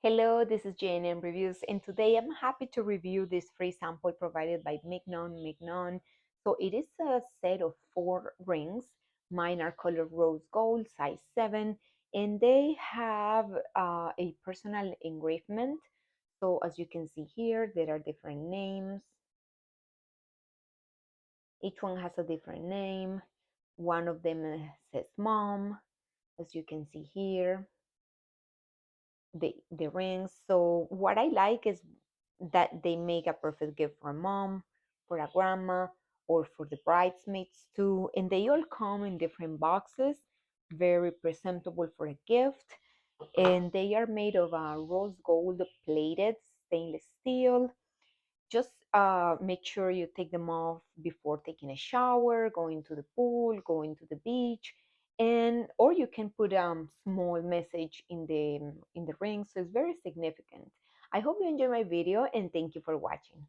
Hello, this is JNM Reviews, and today I'm happy to review this free sample provided by Mignon&Mignon. So it is a set of 4 rings. Mine are color rose gold, size 7, and they have a personal engravement. So as you can see here, there are different names. Each one has a different name. One of them says mom, as you can see here. The rings. So what I like is that they make a perfect gift for a mom, for a grandma, or for the bridesmaids too. And they all come in different boxes, very presentable for a gift. And they are made of rose gold plated stainless steel. Just make sure you take them off before taking a shower, going to the pool, going to the beach, and or you can put a small message in the ring. So it's very significant. I hope you enjoy my video and thank you for watching.